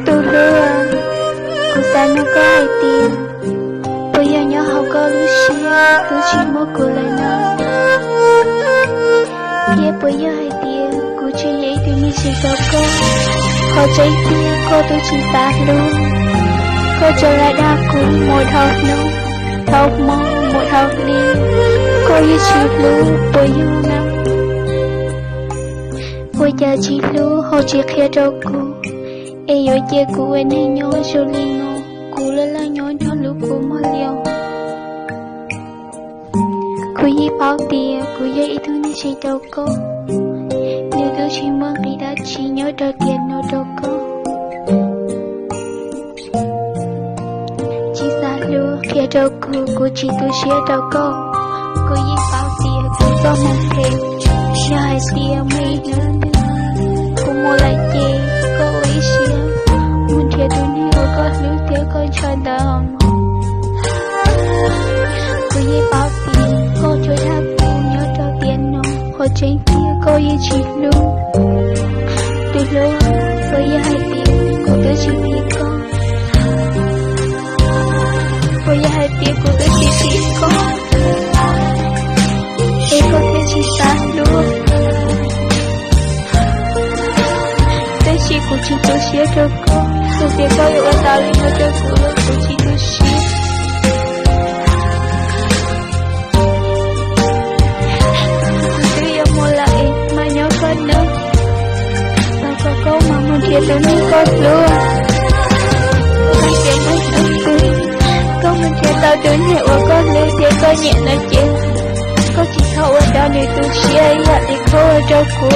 Tôi lừa cô ta nó có hai tiền. Bây giờ nhỏ học có lưu xia tôi chỉ một cô lại nó. Giờ bây giờ hai tiền cô chỉ dễ tôi như chỉ cho cô. Họ chạy tiền cô tôi chỉ ta luôn. Cô trở lại đa cũng một học nông. Học mong một học đi. Cô như chỉ lưu bây giờ năm. Bây giờ chỉ lưu họ chỉ khía cho cô. Ê dối chê cô ấy này nhó cho lý ngô. Cô là nhó cho lưu cô mà liều. Cô yi bao tiền cô dây ý thương như chỉ đâu cô. Nếu tôi chỉ mong đi đã chỉ nhớ cho tiền nó đâu cô. Chỉ xa lưu khía cho cô chỉ tôi xía đâu cô. Cô yi bao tiền cô có mong thêm. Nhớ hai tiền mấy nữa nữa. Cô mua lại chê cô ấy xía. Muốn thiệt tôi đi ở có lưu tiếc con cho đầm. Cô yi bao tiền cô cho thác cô nhớ cho tiền nó. Họ trên kia cô yi chỉ lưu. Tôi lưu cô yi hai tiền cô tôi chỉ biết con. Cô yi hai tiền cô tôi chỉ biết con. Ê có thể chỉ xa luôn. Tôi chỉ cô chỉ tôi xía cho cô. Tôi biết có yêu ở tao lên cho cô là cô chỉ tôi xía. Tôi yêu một lại mà nhớ con nữa. Tao có câu mà muốn thiệt tôi nên con luôn. Mình thiệt mấy ấm tôi. Câu mình thiệt tao tôi nhẹ của con lưu thiệt con nhẹ nói chuyện. Cô chỉ thâu ở đó để tôi xía ấy ạ để khâu ở cho cô.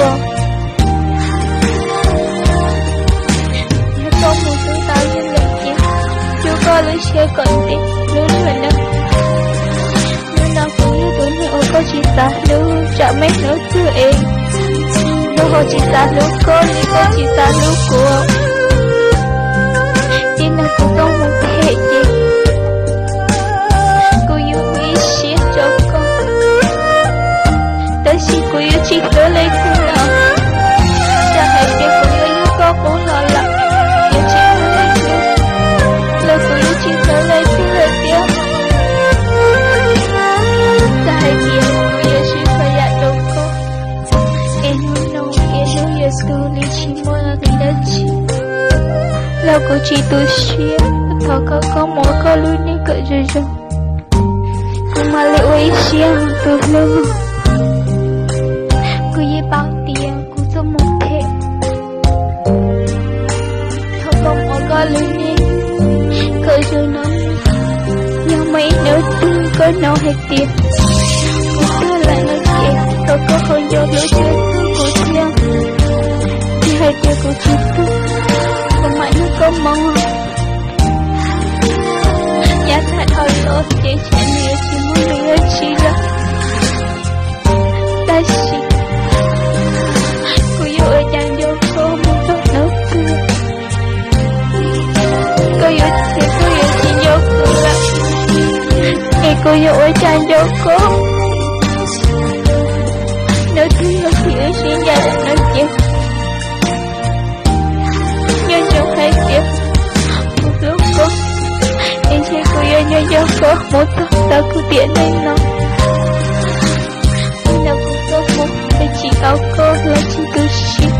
Nếu con muốn tôi tao như lần kia. Chú có lưu xía còn đi lưu nữa nè. Nếu nào cũng như tôi nhẹ cô chỉ xa lưu. Chả mấy nữa thư em. Nếu họ chỉ xa lưu cô thì cô chỉ xa lưu cô. Chỉ là cô không muốn thể gì. Cô yêu quý xía cho con. Tới khi cô yêu chỉ nhớ lấy thương nào. Chả hãy biết cô yêu như có cũng lo lắng. Yêu chỉ nhớ lấy thương. Lời cô yêu chỉ nhớ lấy thương lời tiếc. Chả hãy biết cô yêu chỉ phải dạy đâu cô. Em muốn nông em muốn yêu sư lý chỉ muốn là người đã chỉ. Lâu cô chỉ tôi xuyên. Thọ có mỗi có lui nên cỡ rồi rồi. Mà liệu ấy xuyên tôi lưu. Cô yi bao tiền cô cho một thể. Thọ không ở có lưu nên cỡ rồi nó. Nhưng mấy nếu tôi có nào hết tiền. Cô tôi lại nói chuyện. Thọ có không vô lối chơi cô chiên. Thì hai tiền cô chỉ tôi. Còn mãi nó có mong. Giá thật hồi lỗ chỉ chẳng nghĩa chỉ muốn đi ở chi là. Ta chỉ cô yêu ở chẳng vô cô muốn tốt nữa cười. Cô yêu thì cô yêu chỉ vô cô là. Thì cô yêu ở chẳng vô cô. Nếu tôi yêu thì ở xin gia đình nói chuyện. Nhưng trong hai chuyện một lúc cô. Em sẽ cô yêu nhau cho cô một tốt ta cứ tiện lên nó. Khi nào cũng tốt một tôi chỉ áo cô là chỉ tôi xịt.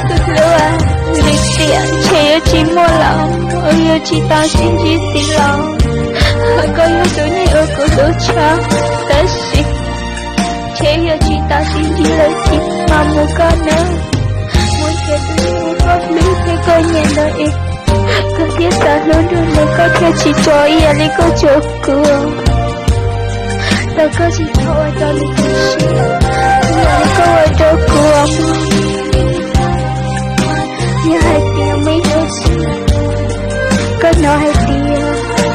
Tôi lưu à lịch tiện chỉ yêu chỉ mua lòng. Yêu chỉ ta xin chỉ xin lòng. Cô yêu tôi này ở cô đổ cho ta xịt. Chỉ yêu chỉ ta xin chỉ lời chỉ mà mua con nữa. Muốn chết tôi muốn có lưu thì cô nhận lời ít. Cô thiết xa luôn luôn nếu có thể chỉ cho ý lý cô cho cô. Tao có chỉ thôi cho lý cô xí. Lý cô ở cho cô. Như hai tiếng mấy đứa xí. Có nói hai tiếng.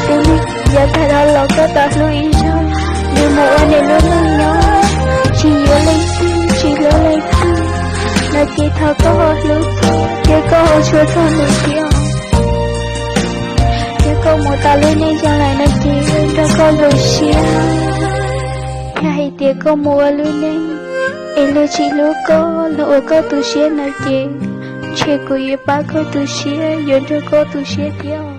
Tiếng mình giờ ta đó là có ta lưu ý cho. Nếu mùa này luôn luôn nhớ. Chỉ yêu lấy thương, chỉ lưu lấy thương. Là chỉ thao có hồ lưu thương. Chỉ có hồ chua thơ mình tiếng. Cô một ta lên nên cho lại nói chuyện cho cô lùi xia. Hai tiếng cô mua luôn nên. Em lưu chỉ lưu cô lụa cô tu xia nói chuyện. chế của yêu ba có tu xía, yên cho có tu xía tiêu.